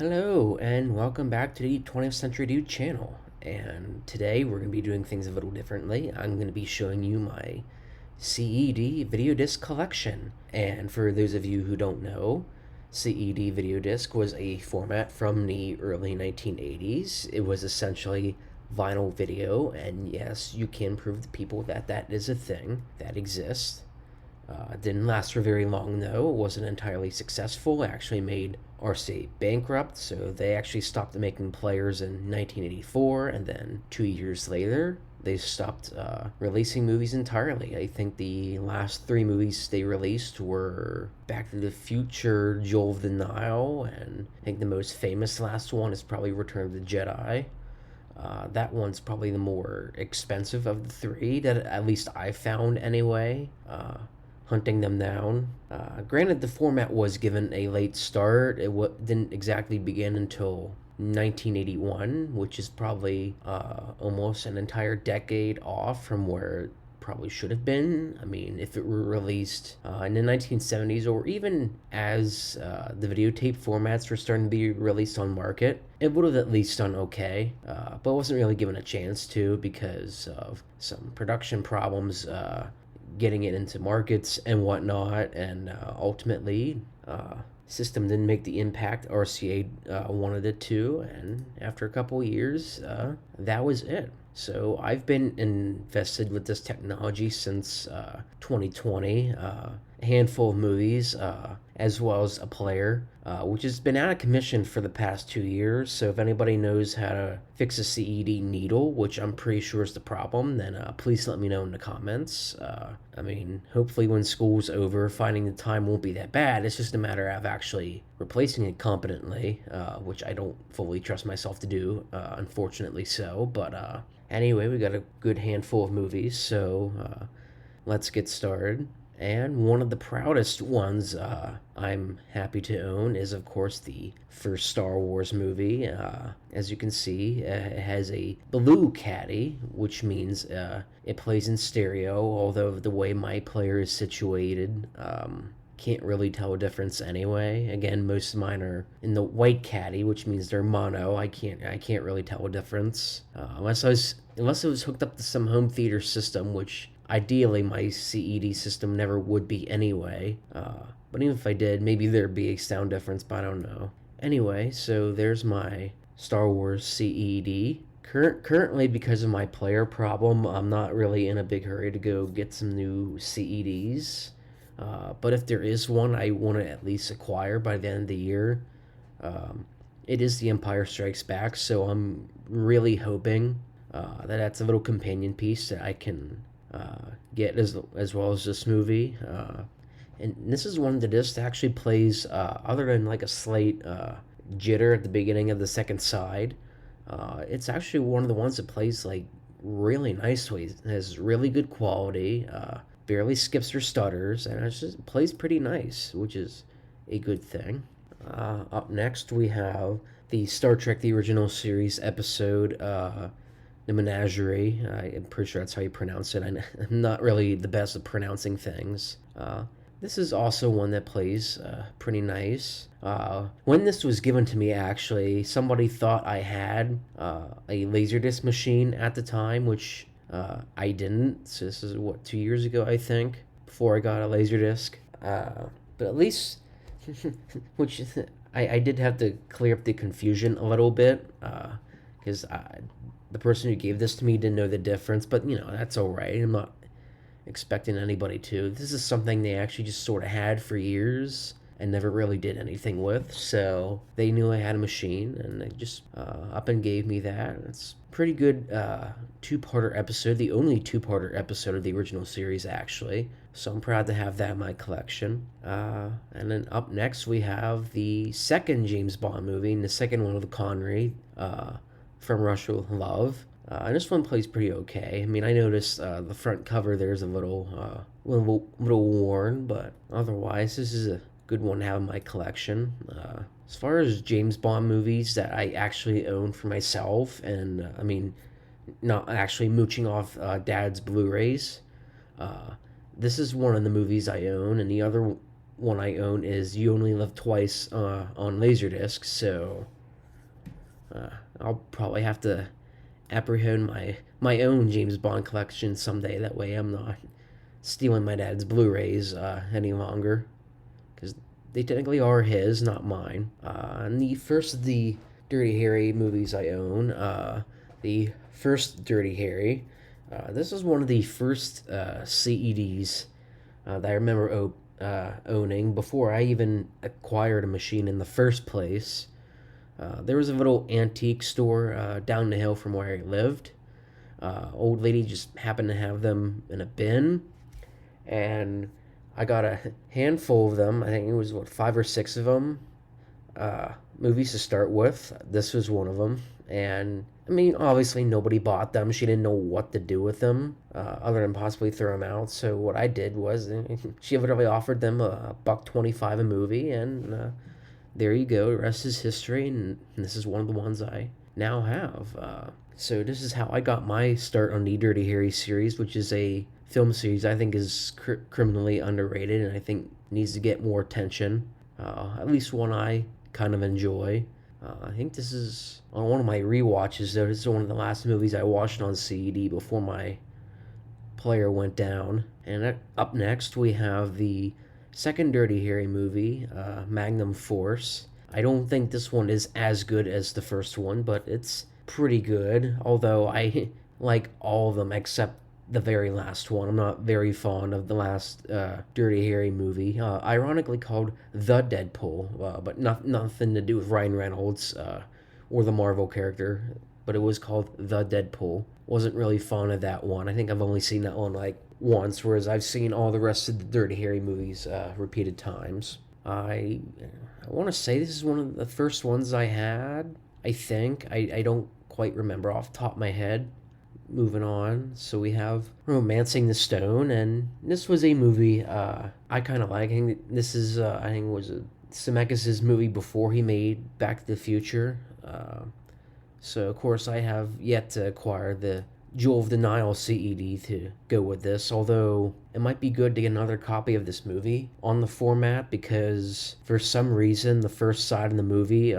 Hello, and welcome back to the 20th Century Dude channel. And today we're going to be doing things a little differently. I'm going to be showing you my CED Video Disc collection. And for those of you who don't know, CED Video Disc was a format from the early 1980s. It was essentially vinyl video, and yes, you can prove to people that that is a thing that exists. It didn't last for very long, though. It wasn't entirely successful. It actually made RCA bankrupt, so they actually stopped making players in 1984, and then 2 years later, they stopped releasing movies entirely. I think the last three movies they released were Back to the Future, Jewel of the Nile, and I think the most famous last one is probably Return of the Jedi. That one's probably the more expensive of the three, that at least I found anyway. Hunting them down. Granted, the format was given a late start. It didn't exactly begin until 1981, which is probably almost an entire decade off from where it probably should have been. I mean, if it were released in the 1970s, or even as the videotape formats were starting to be released on market, it would have at least done okay, but wasn't really given a chance to because of some production problems getting it into markets and whatnot, and ultimately system didn't make the impact RCA wanted it to, and after a couple of years that was it. So I've been invested with this technology since 2020. A handful of movies, as well as a player, which has been out of commission for the past 2 years. So if anybody knows how to fix a CED needle, which I'm pretty sure is the problem, then please let me know in the comments. I mean, hopefully when school's over, finding the time won't be that bad. It's just a matter of actually replacing it competently, which I don't fully trust myself to do, unfortunately so. But anyway, we got a good handful of movies, so let's get started. And one of the proudest ones I'm happy to own is, of course, the first Star Wars movie. As you can see, it has a blue caddy, which means it plays in stereo, although the way my player is situated, can't really tell a difference anyway. Again, most of mine are in the white caddy, which means they're mono. I can't really tell a difference unless it was hooked up to some home theater system, which ideally my CED system never would be anyway. But even if I did, maybe there'd be a sound difference, but I don't know. Anyway, so there's my Star Wars CED. Currently, because of my player problem, I'm not really in a big hurry to go get some new CEDs. But if there is one I want to at least acquire by the end of the year, it is The Empire Strikes Back, so I'm really hoping that that's a little companion piece that I can get as well as this movie. And this is one of the discs that actually plays, other than like a slight jitter at the beginning of the second side, it's actually one of the ones that plays like really nicely. It has really good quality, barely skips or stutters, and it just plays pretty nice, which is a good thing. Up next, we have the Star Trek The Original Series episode, The Menagerie. I'm pretty sure that's how you pronounce it. I'm not really the best at pronouncing things. This is also one that plays pretty nice. When this was given to me, actually, somebody thought I had a Laserdisc machine at the time, which I didn't. So this is, 2 years ago, I think, before I got a Laserdisc. But at least, which I did have to clear up the confusion a little bit, because the person who gave this to me didn't know the difference, but, that's all right. I'm not expecting anybody to. This is something they actually just sort of had for years and never really did anything with, so they knew I had a machine, and they just up and gave me that. It's a pretty good two-parter episode, the only two-parter episode of the original series, actually, so I'm proud to have that in my collection. And then up next, we have the second James Bond movie, and the second one of Connery, From Russia with Love. And this one plays pretty okay. I mean, I noticed the front cover there's a little worn, but otherwise, this is a good one to have in my collection. As far as James Bond movies that I actually own for myself, and I mean, not actually mooching off Dad's Blu-rays, this is one of the movies I own, and the other one I own is You Only Live Twice on Laserdisc, so I'll probably have to apprehend my own James Bond collection someday. That way I'm not stealing my dad's Blu-rays any longer, because they technically are his, not mine. And the first of the Dirty Harry movies I own, the first Dirty Harry, this is one of the first CEDs that I remember owning before I even acquired a machine in the first place. There was a little antique store down the hill from where I lived. Old lady just happened to have them in a bin, and I got a handful of them. I think it was, 5 or 6 of them. Movies to start with. This was one of them. And, I mean, obviously nobody bought them. She didn't know what to do with them, other than possibly throw them out. So what I did was, she literally offered them a $1.25 a movie, and there you go. The rest is history, and this is one of the ones I now have. So this is how I got my start on the Dirty Harry series, which is a film series I think is criminally underrated, and I think needs to get more attention. At least one I kind of enjoy. I think this is on one of my rewatches, though. This is one of the last movies I watched on CED before my player went down. And up next, we have the second Dirty Harry movie, Magnum Force. I don't think this one is as good as the first one, but it's pretty good. Although I like all of them except the very last one. I'm not very fond of the last Dirty Harry movie. Ironically called The Deadpool, but nothing to do with Ryan Reynolds or the Marvel character. But it was called The Deadpool. Wasn't really fond of that one. I think I've only seen that one like once, whereas I've seen all the rest of the Dirty Harry movies repeated times. I want to say this is one of the first ones I had. I think. I don't quite remember off the top of my head. Moving on, so we have Romancing the Stone, and this was a movie I kind of like. I think this is, I think it was Zemeckis' movie before he made Back to the Future. So, of course, I have yet to acquire the Jewel of Denial CED to go with this, although it might be good to get another copy of this movie on the format, because for some reason the first side of the movie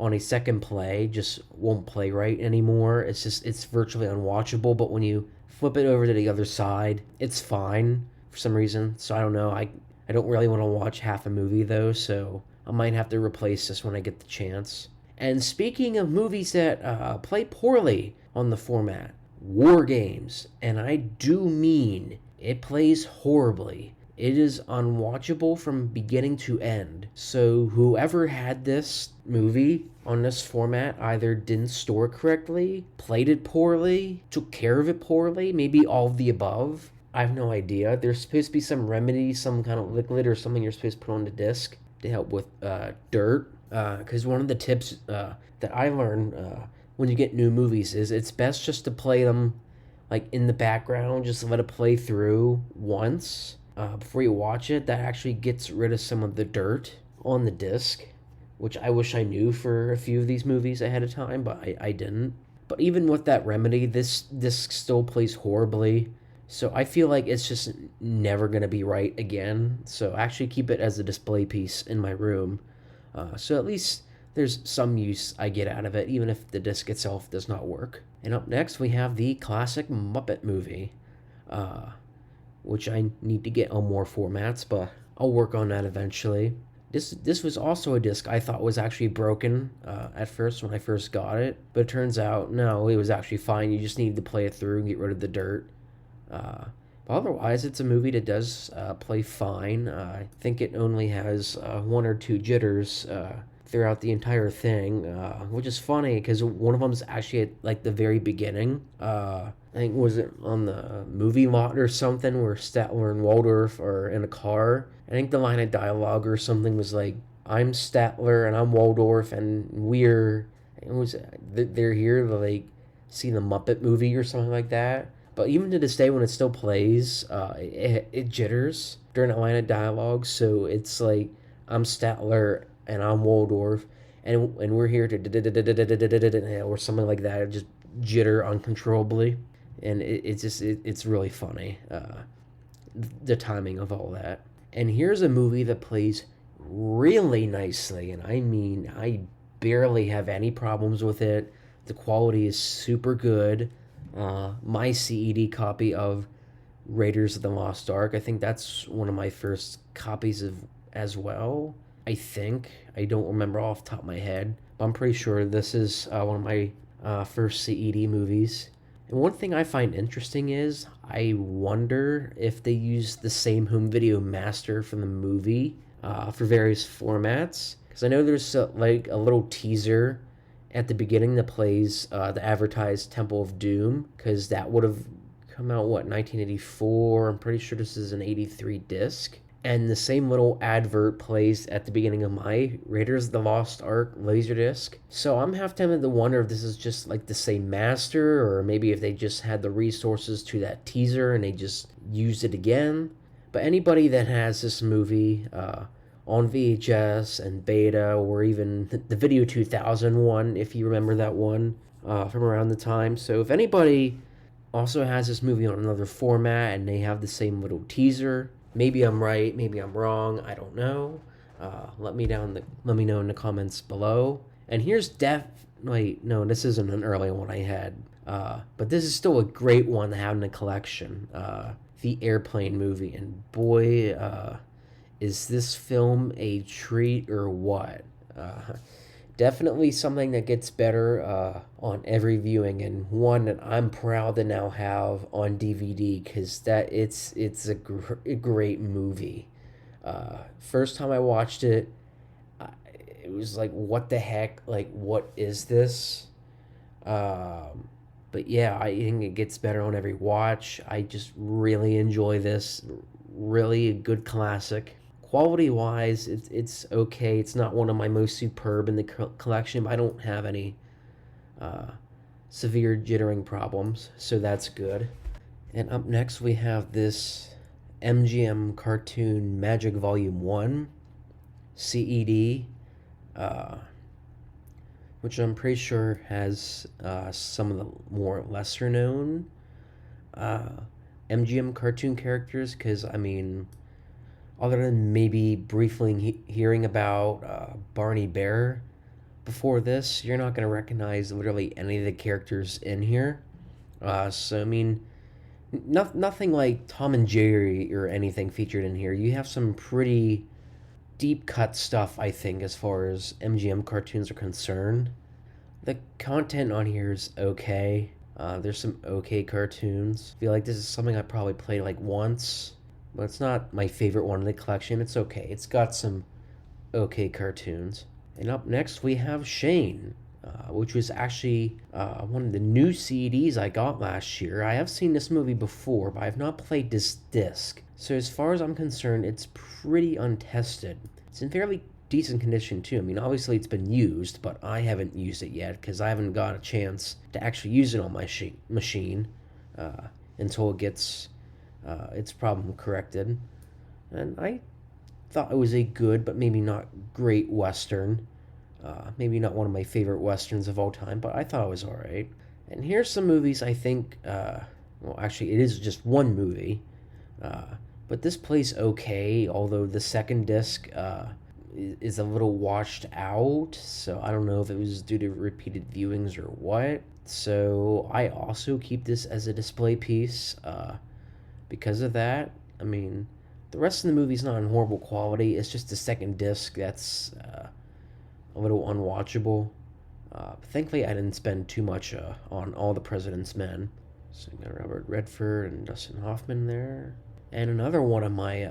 on a second play just won't play right anymore. It's virtually unwatchable, but when you flip it over to the other side, it's fine for some reason. So I don't know. I don't really want to watch half a movie though, so I might have to replace this when I get the chance. And speaking of movies that play poorly on the format, War Games, and I do mean it plays horribly. It is unwatchable from beginning to end. So whoever had this movie on this format either didn't store it correctly, played it poorly, took care of it poorly, maybe all of the above. I have no idea. There's supposed to be some remedy, some kind of liquid or something you're supposed to put on the disc to help with dirt. Because one of the tips that I learned when you get new movies is it's best just to play them like in the background, just let it play through once. Before you watch it. That actually gets rid of some of the dirt on the disc, which I wish I knew for a few of these movies ahead of time, but I didn't. But even with that remedy, this disc still plays horribly, so I feel like it's just never going to be right again. So I actually keep it as a display piece in my room, so at least there's some use I get out of it, even if the disc itself does not work. And up next, we have the classic Muppet movie, which I need to get on more formats, but I'll work on that eventually. This was also a disc I thought was actually broken at first when I first got it, but it turns out, no, it was actually fine. You just needed to play it through and get rid of the dirt. But otherwise, it's a movie that does play fine. I think it only has 1 or 2 jitters throughout the entire thing, which is funny because one of them is actually at like the very beginning. I think was it on the movie lot or something where Statler and Waldorf are in a car. I think the line of dialogue or something was like, "I'm Statler and I'm Waldorf and they're here to like see the Muppet movie or something like that." But even to this day, when it still plays, it jitters during that line of dialogue. So it's like, "I'm Statler and I'm Waldorf, and we're here to," or something like that. It just jitter uncontrollably, and it's really funny. The timing of all that. And here's a movie that plays really nicely, and I mean, I barely have any problems with it. The quality is super good. My CED copy of Raiders of the Lost Ark, I think that's one of my first copies of as well. I think. I don't remember off the top of my head, but I'm pretty sure this is one of my first CED movies. And one thing I find interesting is I wonder if they use the same home video master from the movie for various formats. Because I know there's like a little teaser at the beginning that plays the advertised Temple of Doom, because that would have come out, what, 1984? I'm pretty sure this is an 83 disc. And the same little advert plays at the beginning of my Raiders of the Lost Ark Laserdisc. So I'm half tempted to wonder if this is just like the same master, or maybe if they just had the resources to that teaser and they just used it again. But anybody that has this movie on VHS and beta, or even the Video 2000 one, if you remember that one from around the time. So if anybody also has this movie on another format and they have the same little teaser, maybe I'm right, maybe I'm wrong, I don't know. Let me know in the comments below. And here's wait, no, this isn't an early one I had. But this is still a great one to have in the collection. The Airplane movie. And boy, is this film a treat or what? Definitely something that gets better on every viewing, and one that I'm proud to now have on DVD, because it's a great movie. First time I watched it, it was like, what the heck? Like, what is this? But yeah, I think it gets better on every watch. I just really enjoy this. Really a good classic. Quality wise, it's okay. It's not one of my most superb in the collection, but I don't have any severe jittering problems, so that's good. And up next we have this MGM Cartoon Magic Volume 1 CED, which I'm pretty sure has some of the more lesser known MGM cartoon characters, because I mean, other than maybe briefly hearing about Barney Bear before this, you're not going to recognize literally any of the characters in here. So, I mean, nothing like Tom and Jerry or anything featured in here. You have some pretty deep cut stuff, I think, as far as MGM cartoons are concerned. The content on here is okay. There's some okay cartoons. I feel like this is something I probably played like once, but it's not my favorite one in the collection. It's okay. It's got some okay cartoons. And up next we have Shane, which was actually one of the new CDs I got last year. I have seen this movie before, but I have not played this disc. So as far as I'm concerned, it's pretty untested. It's in fairly decent condition too. I mean, obviously it's been used, but I haven't used it yet because I haven't got a chance to actually use it on my machine until it gets its problem corrected. And I thought it was a good but maybe not great Western. Maybe not one of my favorite Westerns of all time, but I thought it was alright. And here's some movies I think, well, actually it is just one movie, but this plays okay, although the second disc is a little washed out, so I don't know if it was due to repeated viewings or what. So I also keep this as a display piece because of that. I mean, the rest of the movie's not in horrible quality. It's just the second disc that's a little unwatchable. Thankfully, I didn't spend too much on All the President's Men. So you got Robert Redford and Dustin Hoffman there. And another one of my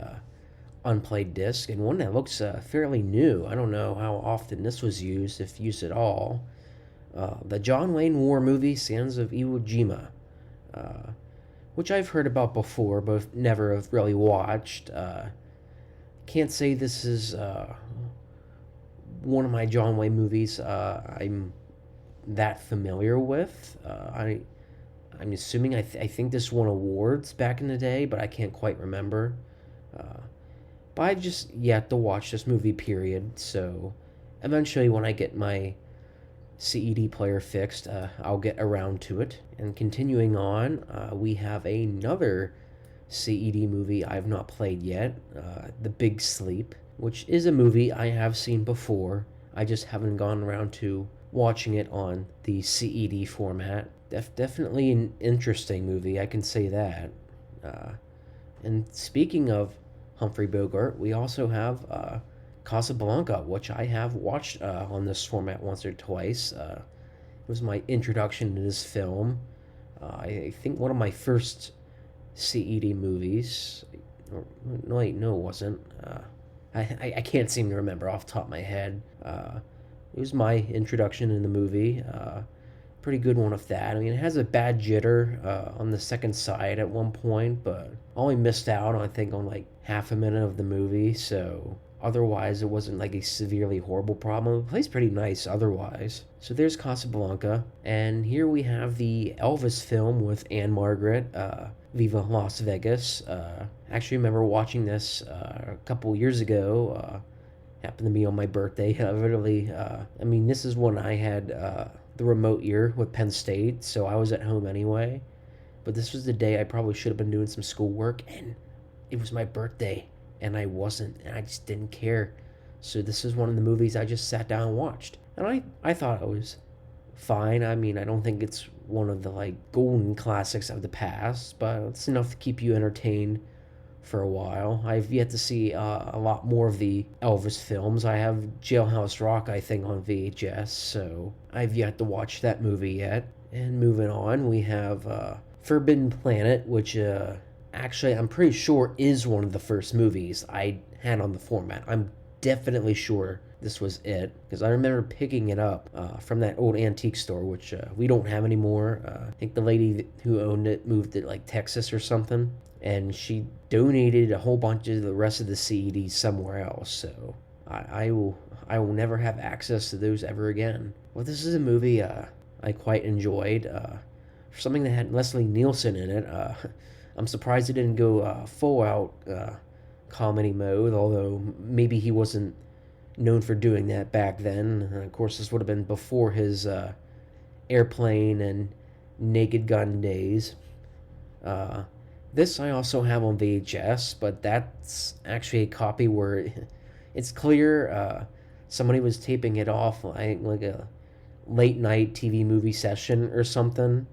unplayed discs, and one that looks fairly new. I don't know how often this was used, if used at all. The John Wayne War movie, Sands of Iwo Jima, which I've heard about before, but never have really watched. Can't say this is one of my John Wayne movies I'm that familiar with. I'm assuming I think this won awards back in the day, but I can't quite remember. But I've just yet to watch this movie, period. So eventually, when I get my CED player fixed, I'll get around to it. And continuing on, we have another CED movie I have not played yet, The Big Sleep, which is a movie I have seen before. I just haven't gone around to watching it on the CED format. Definitely an interesting movie, I can say that. Uh, and speaking of Humphrey Bogart, we also have Casablanca, which I have watched on this format once or twice. It was my introduction to this film. I think one of my first CED movies. Or, no, wait, no, it wasn't. I can't seem to remember off the top of my head. It was my introduction in the movie. Pretty good one of that. I mean, it has a bad jitter on the second side at one point, but I only missed out, I think, on like half a minute of the movie, so otherwise it wasn't like a severely horrible problem. It plays pretty nice otherwise. So there's Casablanca, and here we have the Elvis film with Anne Margaret, Viva Las Vegas. Actually remember watching this a couple years ago. Happened to be on my birthday. I mean, this is when I had the remote year with Penn State, so I was at home anyway. But this was the day I probably should have been doing some schoolwork, and it was my birthday, and I wasn't, and I just didn't care. So this is one of the movies I just sat down and watched. And I thought it was fine. I mean, I don't think it's one of the, like, golden classics of the past, but it's enough to keep you entertained for a while. I've yet to see a lot more of the Elvis films. I have Jailhouse Rock, I think, on VHS, so I've yet to watch that movie yet. And moving on, we have Forbidden Planet, which actually I'm pretty sure is one of the first movies I had on the format. I'm definitely sure this was it, because I remember picking it up from that old antique store, which we don't have anymore. I think the lady who owned it moved to like Texas or something, and she donated a whole bunch of the rest of the CEDs somewhere else, so I will never have access to those ever again. Well, this is a movie I quite enjoyed. For something that had Leslie Nielsen in it, I'm surprised it didn't go full out comedy mode, although maybe he wasn't known for doing that back then. Of course, this would have been before his Airplane and Naked Gun days. This I also have on VHS, but that's actually a copy where it's clear somebody was taping it off like a late night TV movie session or something,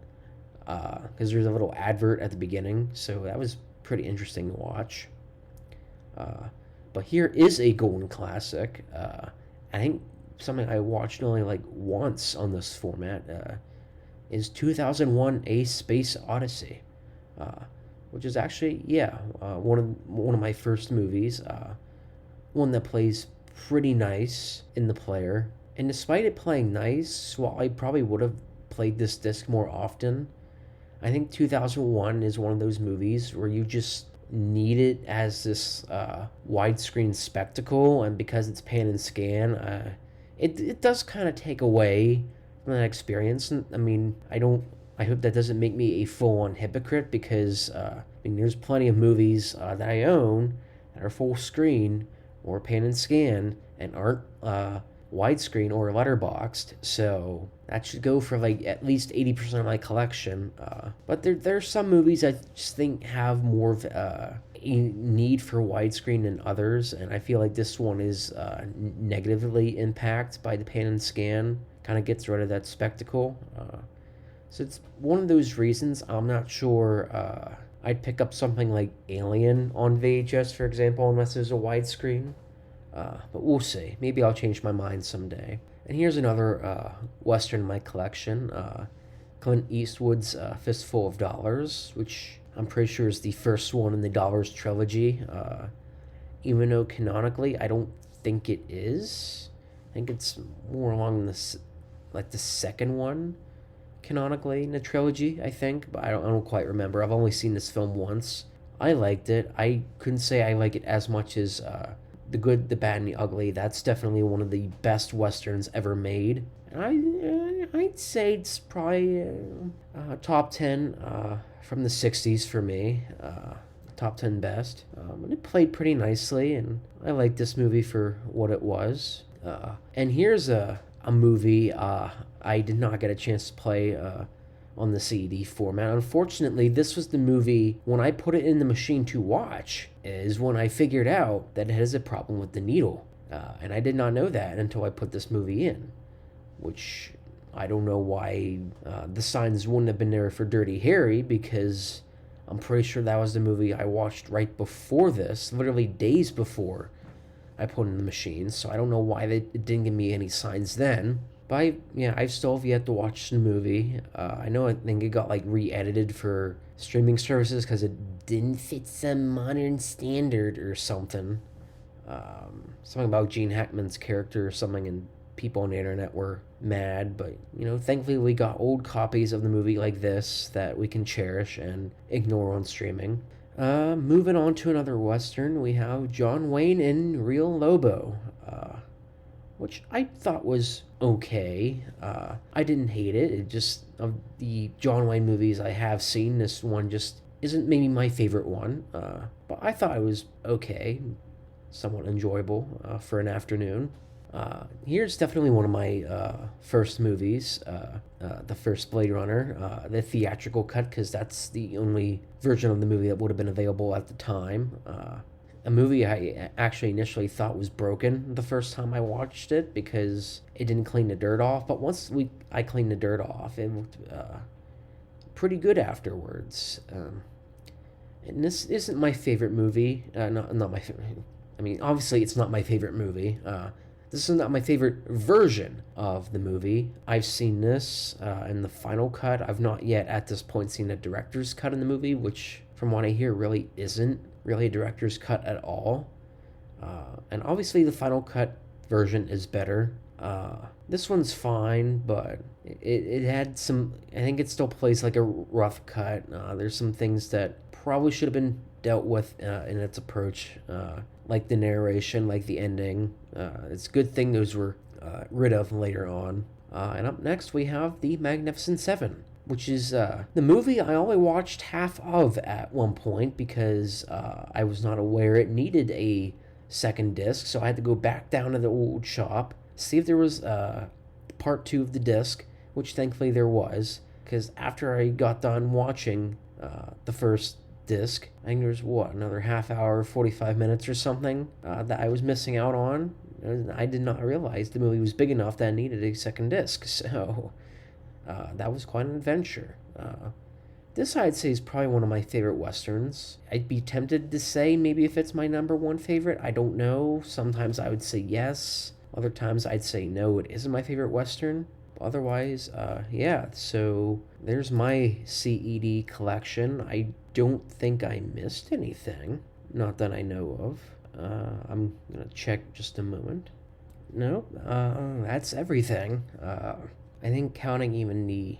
because there's a little advert at the beginning, so that was pretty interesting to watch. But here is a golden classic. I think something I watched only like once on this format is 2001: A Space Odyssey, which is actually one of my first movies. One that plays pretty nice in the player, and despite it playing nice, while I probably would have played this disc more often, I think 2001 is one of those movies where you just need it as this widescreen spectacle, and because it's pan and scan, it does kind of take away from that experience. I mean, I hope that doesn't make me a full-on hypocrite, because I mean, there's plenty of movies that I own that are full screen or pan and scan and aren't widescreen or letterboxed, so that should go for like at least 80% of my collection. But there's some movies I just think have more of a need for widescreen than others, and I feel like this one is negatively impacted by the pan and scan. Kind of gets rid of that spectacle. So it's one of those reasons I'm not sure I'd pick up something like Alien on VHS, for example, unless there's a widescreen. But we'll see. Maybe I'll change my mind someday. And here's another Western in my collection. Clint Eastwood's Fistful of Dollars, which I'm pretty sure is the first one in the Dollars trilogy. Even though canonically, I don't think it is. I think it's more along the second one canonically in the trilogy, I think, but I don't quite remember. I've only seen this film once. I liked it. I couldn't say I like it as much as The Good, the Bad, and the Ugly. That's definitely one of the best westerns ever made. And I'd say it's probably top 10 from the 60s for me. Top 10 best. And it played pretty nicely, and I liked this movie for what it was. And here's a movie I did not get a chance to play on the CED format. Unfortunately, this was the movie, when I put it in the machine to watch, is when I figured out that it has a problem with the needle. And I did not know that until I put this movie in, which I don't know why the signs wouldn't have been there for Dirty Harry, because I'm pretty sure that was the movie I watched right before this, literally days before I put it in the machine. So I don't know why it didn't give me any signs then. But I still have yet to watch the movie. I think it got like re-edited for streaming services because it didn't fit some modern standard or something. Something about Gene Hackman's character or something, and people on the internet were mad. But thankfully we got old copies of the movie like this that we can cherish and ignore on streaming. Moving on to another Western, we have John Wayne in Real Lobo, which I thought was okay. I didn't hate it. It just, of the John Wayne movies I have seen, this one just isn't maybe my favorite one. But I thought it was okay, somewhat enjoyable for an afternoon. Here's definitely one of my first movies, the first Blade Runner, the theatrical cut, because that's the only version of the movie that would have been available at the time. A movie I actually initially thought was broken the first time I watched it because it didn't clean the dirt off, but once I cleaned the dirt off, it looked pretty good afterwards. And this isn't my favorite movie. Not my favorite. I mean, obviously it's not my favorite movie. This is not my favorite version of the movie. I've seen this in the final cut. I've not yet at this point seen the director's cut in the movie, which from what I hear really isn't really a director's cut at all. And obviously the final cut version is better. This one's fine, but it had some, I think it still plays like a rough cut. There's some things that probably should have been dealt with in its approach, like the narration, like the ending. It's a good thing those were rid of later on. And up next we have The Magnificent Seven, which is the movie I only watched half of at one point because I was not aware it needed a second disc, so I had to go back down to the old shop, see if there was part 2 of the disc, which thankfully there was, because after I got done watching the first disc, I think there's another half hour, 45 minutes or something that I was missing out on. I did not realize the movie was big enough that it needed a second disc, so that was quite an adventure. This I'd say is probably one of my favorite Westerns. I'd be tempted to say maybe if it's my number one favorite. I don't know. Sometimes I would say yes. Other times I'd say no, it isn't my favorite Western. Otherwise, so there's my CED collection. I don't think I missed anything. Not that I know of. I'm going to check just a moment. Nope, that's everything. I think counting even the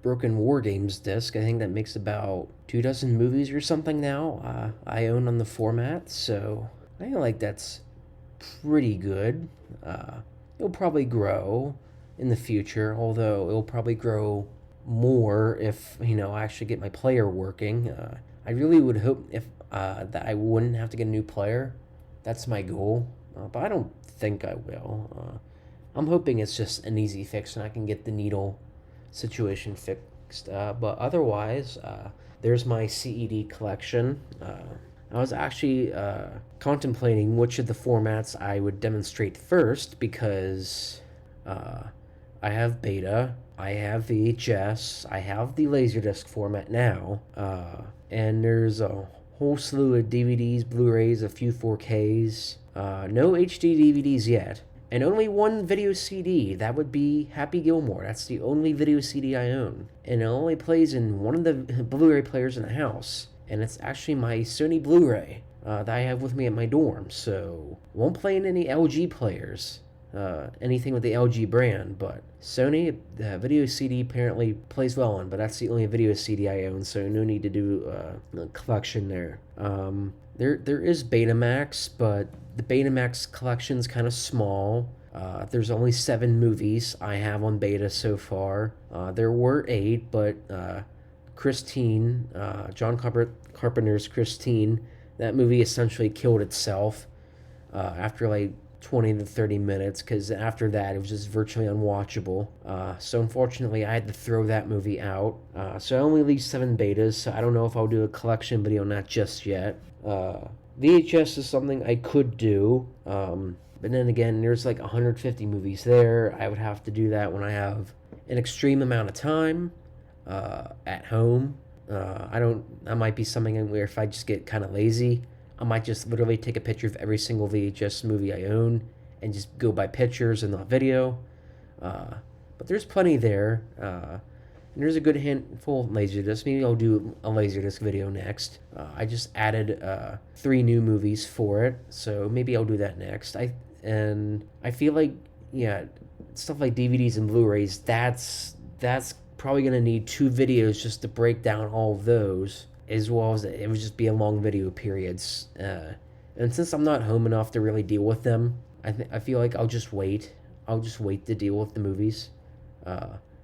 Broken War Games disc, I think that makes about 24 movies or something now I own on the format, so I feel like that's pretty good. It'll probably grow in the future, although it'll probably grow more if, I actually get my player working. I really would hope if that I wouldn't have to get a new player. That's my goal, but I don't think I will. I'm hoping it's just an easy fix and I can get the needle situation fixed. But otherwise, there's my CED collection. I was actually contemplating which of the formats I would demonstrate first because I have beta, I have VHS, I have the Laserdisc format now, and there's a whole slew of DVDs, Blu-rays, a few 4Ks, no HD DVDs yet, and only one video CD. That would be Happy Gilmore. That's the only video CD I own, and it only plays in one of the Blu-ray players in the house, and it's actually my Sony Blu-ray that I have with me at my dorm, so won't play in any LG players, anything with the LG brand, but Sony, the video CD apparently plays well on, but that's the only video CD I own, so no need to do a collection there. There is Betamax, but the Betamax collection's kind of small. There's only 7 movies I have on beta so far. There were 8, but Christine, John Carpenter's Christine, that movie essentially killed itself after like 20 to 30 minutes, because after that it was just virtually unwatchable. So unfortunately I had to throw that movie out. So I only released 7 betas, so I don't know if I'll do a collection video on that just yet. VHS is something I could do, but then again, there's like 150 movies there. I would have to do that when I have an extreme amount of time at home. That might be something where if I just get kind of lazy, I might just literally take a picture of every single VHS movie I own and just go by pictures and not video. But there's plenty there. And there's a good handful of Laserdisc. Maybe I'll do a Laserdisc video next. I just added 3 new movies for it, so maybe I'll do that next. I feel like, yeah, stuff like DVDs and Blu-rays, that's probably gonna need 2 videos just to break down all of those, as well as it would just be a long video periods. And since I'm not home enough to really deal with them, I feel like I'll just wait. I'll just wait to deal with the movies,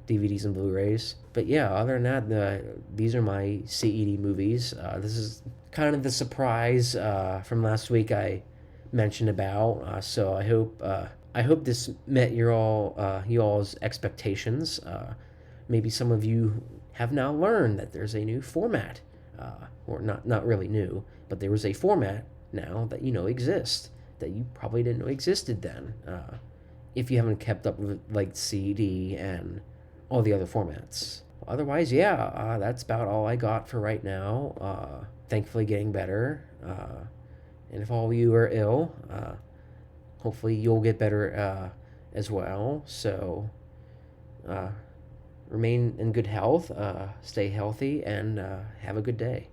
DVDs and Blu-rays. But yeah, other than that, these are my CED movies. This is kind of the surprise from last week I mentioned about. So I hope this met your all's expectations. Maybe some of you have now learned that there's a new format, or not really new, but there was a format now that you know exists that you probably didn't know existed then. If you haven't kept up with like CED and all the other formats. Otherwise, yeah, that's about all I got for right now. Thankfully getting better. And if all of you are ill, hopefully you'll get better as well. So remain in good health, stay healthy, and have a good day.